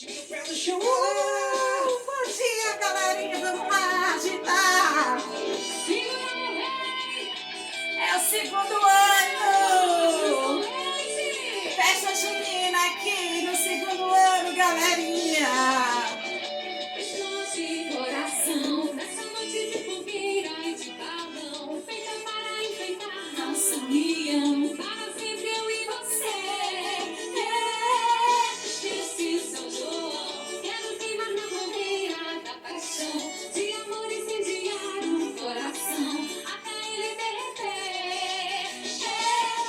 Pé no chão. Bom dia, galerinha, vamos lá agitar. É o segundo ano. Festa junina aqui no segundo ano, galerinha. Coração, nessa noite de fogueira e de balão, feita para enfeitar nossa união, para sempre eu e você. Esse São João, quero queimar na fogueira da paixão, de amor incendiar o coração, até ele derreter.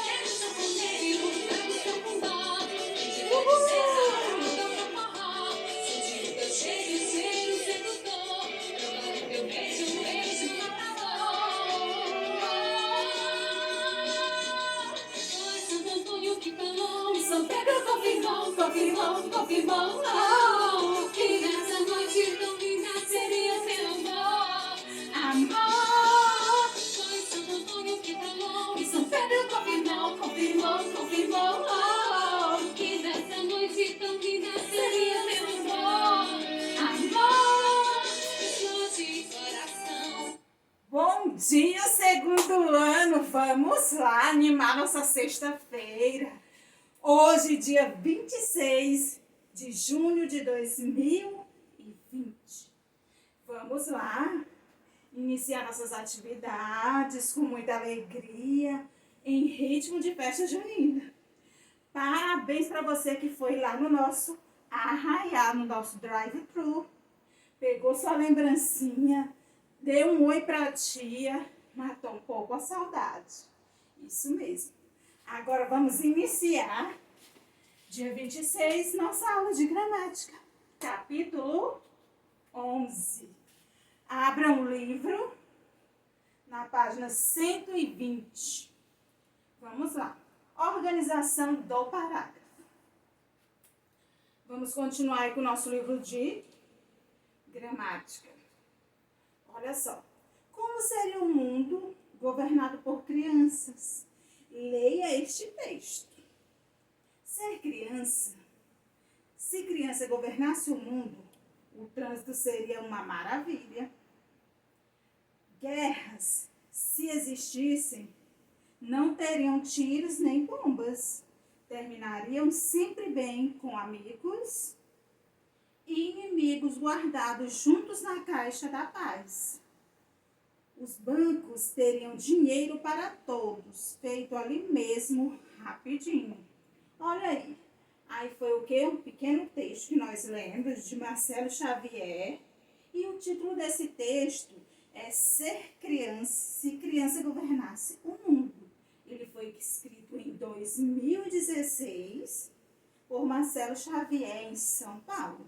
Quero sanfoneiro, trago seu condó, de princesa, no forró, sentir o teu cheiro sedutor, provar o teu beijo matador. Foi Santo Antônio que falou, e São Pedro confirmou, confirmou, que nessa noite tão linda seria seu amor. Amor. Foi Santo Antônio que falou, e São Pedro confirmou, que nessa noite tão linda seria meu amor. Amor. Explode coração. Bom dia, segundo ano. Vamos lá animar nossa sexta-feira. Hoje, dia 26 de junho de 2020. Vamos lá iniciar nossas atividades com muita alegria, em ritmo de festa junina. Parabéns para você que foi lá no nosso arraiá, no nosso drive-thru. Pegou sua lembrancinha, deu um oi para a tia, matou um pouco a saudade. Isso mesmo. Agora vamos iniciar, dia 26, nossa aula de gramática, capítulo 11. Abra um livro na página 120. Vamos lá. Organização do parágrafo. Vamos continuar aí com o nosso livro de gramática. Olha só. Como seria um mundo governado por crianças? Leia este texto. Ser criança. Se criança governasse o mundo, o trânsito seria uma maravilha. Guerras, se existissem, não teriam tiros nem bombas. Terminariam sempre bem com amigos e inimigos guardados juntos na caixa da paz. Os bancos teriam dinheiro para todos, feito ali mesmo, rapidinho. Olha aí. Aí foi o quê? Um pequeno texto que nós lemos de Marcelo Xavier. E o título desse texto é Ser Criança, se criança governasse o mundo. Ele foi escrito em 2016 por Marcelo Xavier, em São Paulo.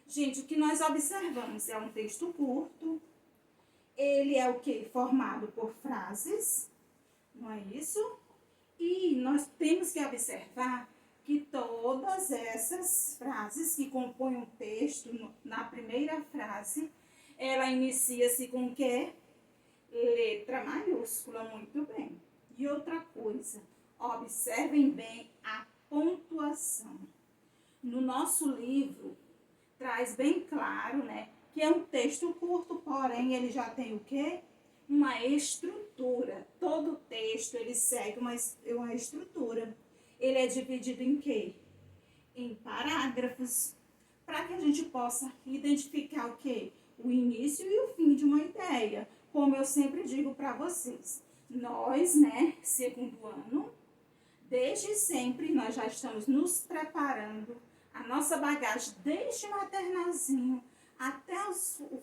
Gente, o que nós observamos é um texto curto. Ele é o quê? Formado por frases, não é isso? E nós temos que observar que todas essas frases que compõem um texto, na primeira frase, ela inicia-se com o quê? Letra maiúscula, muito bem. E outra coisa, observem bem a pontuação. No nosso livro, traz bem claro, né, que é um texto curto, porém ele já tem o quê? Uma estrutura. Todo texto ele segue uma estrutura. Ele é dividido em quê? Em parágrafos, para que a gente possa identificar o quê? O início e o fim de uma ideia. Como eu sempre digo para vocês, nós, né, segundo ano, desde sempre nós já estamos nos preparando, a nossa bagagem desde o maternalzinho até o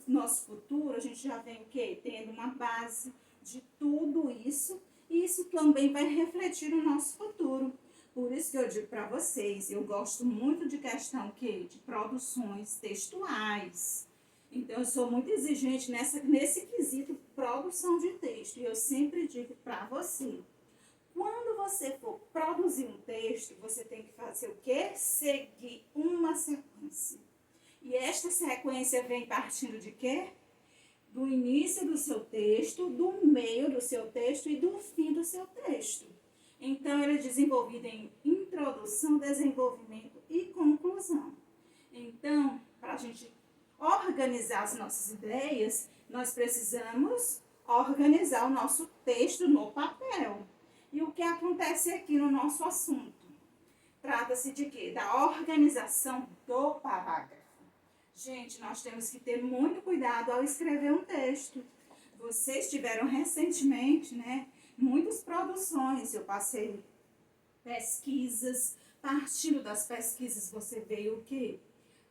nosso futuro, a gente já vem o quê? Tendo uma base de tudo isso, e isso também vai refletir no nosso futuro. Por isso que eu digo para vocês, eu gosto muito de questão de produções textuais. Então, eu sou muito exigente nesse quesito produção de texto. E eu sempre digo para você, quando você for produzir um texto, você tem que fazer o quê? Seguir uma sequência. E esta sequência vem partindo de quê? Do início do seu texto, do meio do seu texto e do fim do seu texto. Então, ele é desenvolvido em introdução, desenvolvimento e conclusão. Então, para a gente organizar as nossas ideias, nós precisamos organizar o nosso texto no papel. E o que acontece aqui no nosso assunto? Trata-se de quê? Da organização do parágrafo. Gente, nós temos que ter muito cuidado ao escrever um texto. Vocês tiveram recentemente, né, muitas produções, eu passei pesquisas, partindo das pesquisas você veio o quê?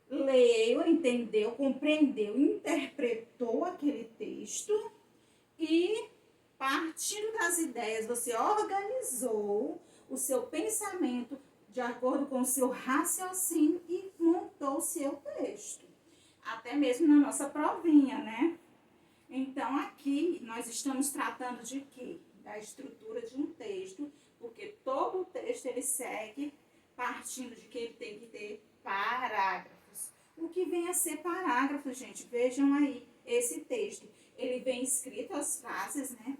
Leu, entendeu, compreendeu, interpretou aquele texto e, partindo das ideias, você organizou o seu pensamento de acordo com o seu raciocínio e montou o seu texto. Até mesmo na nossa provinha, né? Então, aqui nós estamos tratando de quê? Da estrutura de um texto, porque todo o texto ele segue partindo de que ele tem que ter parágrafos. O que vem a ser parágrafo, gente? Vejam aí esse texto. Ele vem escrito as frases, né?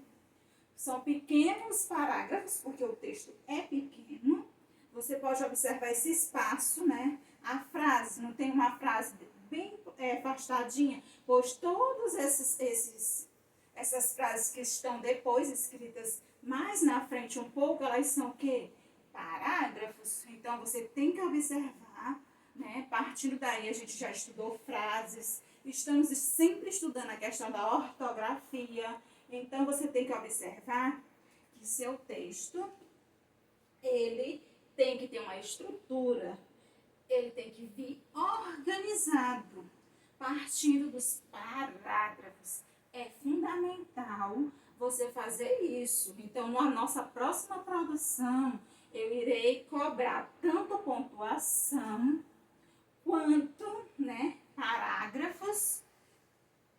São pequenos parágrafos, porque o texto é pequeno. Você pode observar esse espaço, né? A frase, não tem uma frase bem afastadinha, pois todas essas frases que estão depois escritas mais na frente um pouco, elas são o quê? Parágrafos. Então, você tem que observar, né? Partindo daí, a gente já estudou frases, estamos sempre estudando a questão da ortografia. Então, você tem que observar que seu texto, ele tem que ter uma estrutura, ele tem que vir organizado, partindo dos parágrafos. É fundamental você fazer isso. Então, na nossa próxima produção, eu irei cobrar tanto pontuação quanto, né, parágrafos,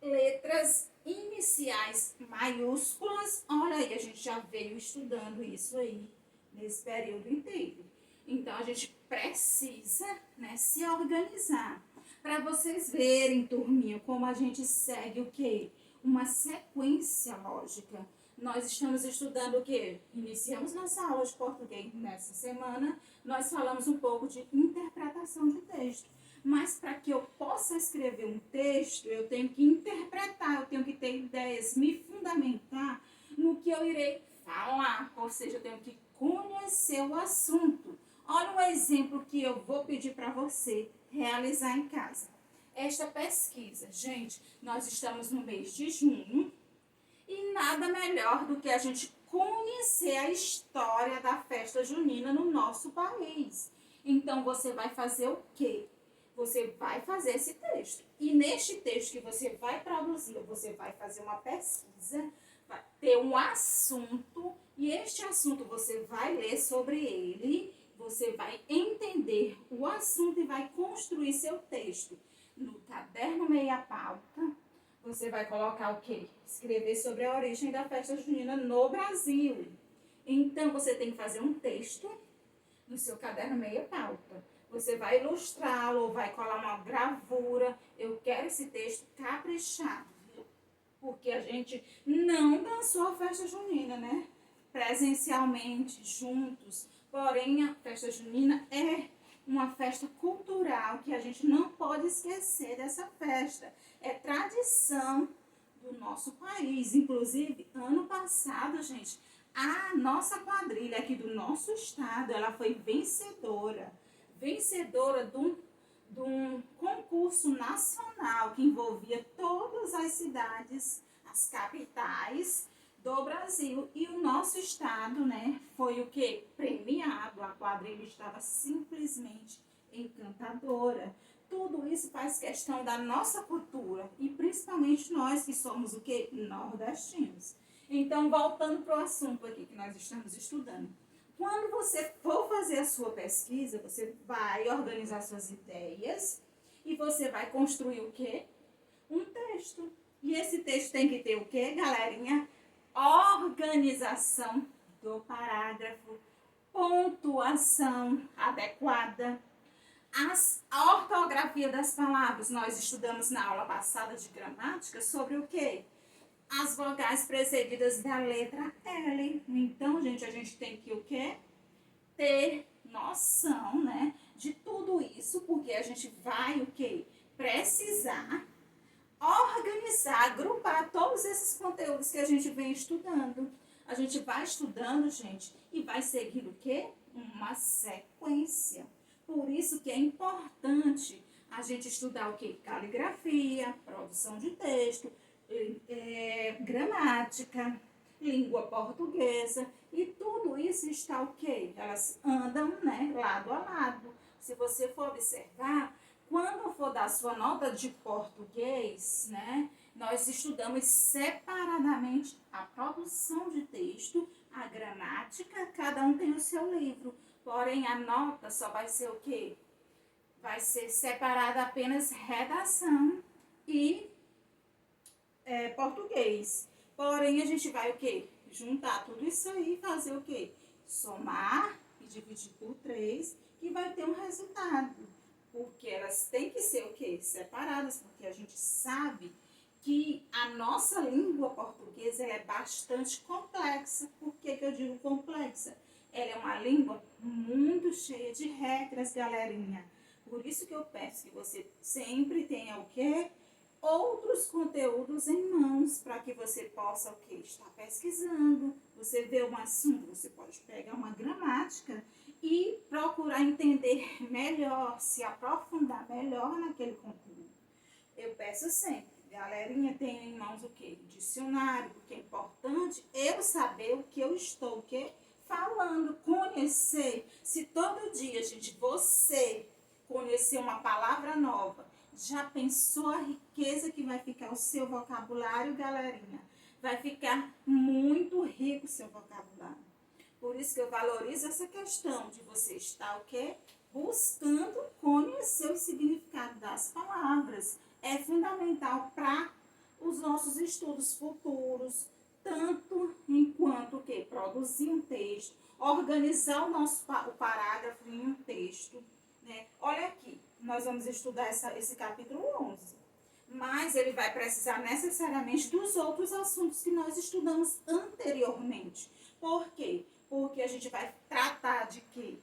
letras iniciais maiúsculas. Olha aí, a gente já veio estudando isso aí nesse período inteiro. Então, a gente precisa, né, se organizar. Para vocês verem, turminha, como a gente segue o quê? Uma sequência lógica. Nós estamos estudando o quê? Iniciamos nossa aula de português nessa semana. Nós falamos um pouco de interpretação de texto. Mas para que eu possa escrever um texto, eu tenho que interpretar, eu tenho que ter ideias, me fundamentar no que eu irei falar. Ou seja, eu tenho que conhecer o assunto. Olha um exemplo que eu vou pedir para você realizar em casa. Esta pesquisa, gente, nós estamos no mês de junho e nada melhor do que a gente conhecer a história da festa junina no nosso país. Então, você vai fazer o quê? Você vai fazer esse texto. E neste texto que você vai produzir, você vai fazer uma pesquisa, vai ter um assunto, e este assunto você vai ler sobre ele, você vai entender o assunto e vai construir seu texto. No caderno meia pauta, você vai colocar o quê? Escrever sobre a origem da festa junina no Brasil. Então, você tem que fazer um texto no seu caderno meia pauta. Você vai ilustrá-lo ou vai colar uma gravura. Eu quero esse texto caprichado, viu? Porque a gente não dançou a festa junina, né? Presencialmente, juntos. Porém, a festa junina é uma festa cultural que a gente não pode esquecer dessa festa. É tradição do nosso país. Inclusive, ano passado, gente, a nossa quadrilha aqui do nosso estado, ela foi vencedora de um concurso nacional que envolvia todas as cidades, as capitais do Brasil. E o nosso estado, né, foi o que? Premiado. A quadrilha estava simplesmente encantadora. Tudo isso faz questão da nossa cultura e principalmente nós que somos o que? Nordestinos. Então, voltando para o assunto aqui que nós estamos estudando. Quando você for fazer a sua pesquisa, você vai organizar suas ideias e você vai construir o quê? Um texto. E esse texto tem que ter o quê, galerinha? Organização do parágrafo, pontuação adequada, a ortografia das palavras. Nós estudamos na aula passada de gramática sobre o quê? As vogais precedidas da letra L. Então, gente, a gente tem que o quê? Ter noção, né, de tudo isso porque a gente vai o quê? Precisar organizar, agrupar todos esses conteúdos que a gente vem estudando. A gente vai estudando, gente, e vai seguir o quê? Uma sequência. Por isso que é importante a gente estudar o quê? Caligrafia, produção de texto, gramática, língua portuguesa, e tudo isso está o quê? Elas andam, né, lado a lado. Se você for observar, quando for dar sua nota de português, né, nós estudamos separadamente a produção de texto, a gramática, cada um tem o seu livro. Porém, a nota só vai ser o quê? Vai ser separada apenas redação e português. Porém, a gente vai o quê? Juntar tudo isso aí e fazer o quê? Somar e dividir por 3, que vai ter um resultado. Porque elas têm que ser o quê? Separadas, porque a gente sabe que a nossa língua portuguesa é bastante complexa. Por que eu digo complexa? Ela é uma língua muito cheia de regras, galerinha. Por isso que eu peço que você sempre tenha o quê? Outros conteúdos em mãos para que você possa o quê? Estar pesquisando. Você vê um assunto, você pode pegar uma gramática e procurar entender melhor, se aprofundar melhor naquele conteúdo. Eu peço sempre, galerinha, tenha em mãos o quê? Dicionário, porque é importante eu saber o que eu estou falando, conhecer. Se todo dia, gente, você conhecer uma palavra nova, já pensou a riqueza que vai ficar o seu vocabulário, galerinha? Vai ficar muito rico o seu vocabulário. Por isso que eu valorizo essa questão de você estar o quê? Buscando conhecer o significado das palavras. É fundamental para os nossos estudos futuros, tanto enquanto o quê? Produzir um texto, organizar o parágrafo em um texto. Né? Olha aqui, nós vamos estudar esse capítulo 11. Mas ele vai precisar necessariamente dos outros assuntos que nós estudamos anteriormente. Por quê? Porque a gente vai tratar de quê?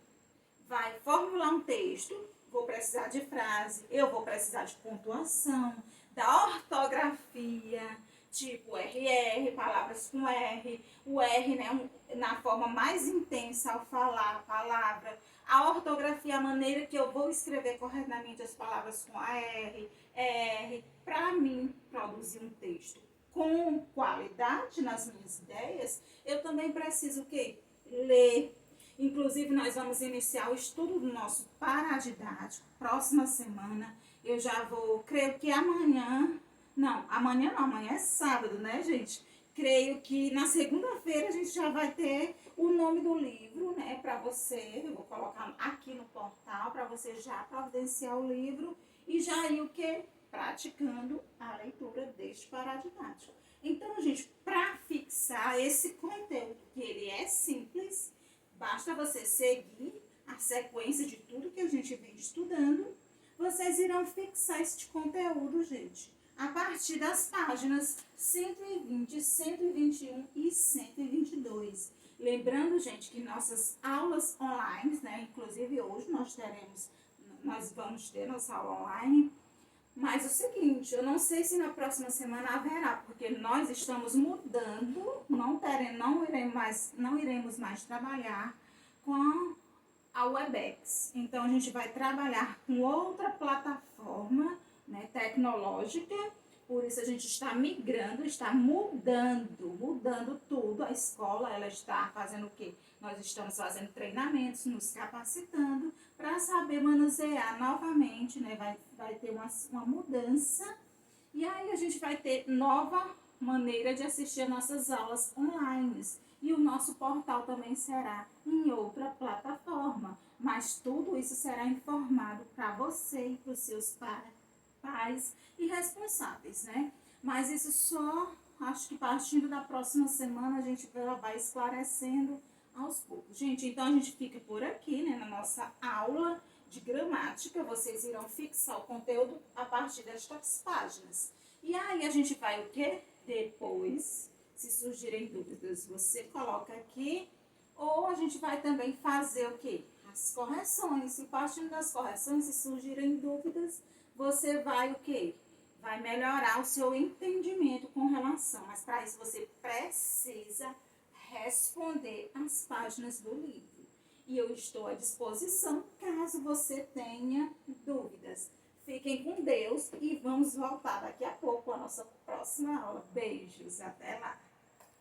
Vai formular um texto, vou precisar de frase, eu vou precisar de pontuação, da ortografia, tipo RR, palavras com R, o R, né, na forma mais intensa ao falar a palavra, a ortografia, a maneira que eu vou escrever corretamente as palavras com a R, para mim produzir um texto com qualidade nas minhas ideias, eu também preciso o quê? Ler. Inclusive, nós vamos iniciar o estudo do nosso paradidático. Próxima semana, eu já vou, creio que amanhã não, amanhã é sábado, né, gente? Creio que na segunda-feira a gente já vai ter o nome do livro, né, para você. Eu vou colocar aqui no portal para você já providenciar o livro e já ir o quê? Praticando a leitura deste paradidático. Então, gente, para fixar esse conteúdo, que ele é simples, basta você seguir a sequência de tudo que a gente vem estudando. Vocês irão fixar este conteúdo, gente, a partir das páginas 120, 121 e 122. Lembrando, gente, que nossas aulas online, né, inclusive hoje nós vamos ter nossa aula online. Mas o seguinte, eu não sei se na próxima semana haverá, porque nós estamos mudando, não iremos mais trabalhar com a Webex. Então, a gente vai trabalhar com outra plataforma, né, tecnológica. Por isso, a gente está migrando, está mudando tudo. A escola, ela está fazendo o quê? Nós estamos fazendo treinamentos, nos capacitando para saber manusear novamente, né? Vai ter uma mudança. E aí, a gente vai ter nova maneira de assistir as nossas aulas online. E o nosso portal também será em outra plataforma. Mas tudo isso será informado para você e para os seus pais e responsáveis, né? Mas isso só, acho que partindo da próxima semana, a gente vai esclarecendo aos poucos. Gente, então a gente fica por aqui, né? Na nossa aula de gramática, vocês irão fixar o conteúdo a partir destas páginas. E aí a gente vai o quê? Depois, se surgirem dúvidas, você coloca aqui, ou a gente vai também fazer o quê? A as correções. E partindo das correções, se surgirem dúvidas, você vai o quê? Vai melhorar o seu entendimento com relação. Mas para isso você precisa responder as páginas do livro. E eu estou à disposição caso você tenha dúvidas. Fiquem com Deus e vamos voltar daqui a pouco à nossa próxima aula. Beijos, até lá!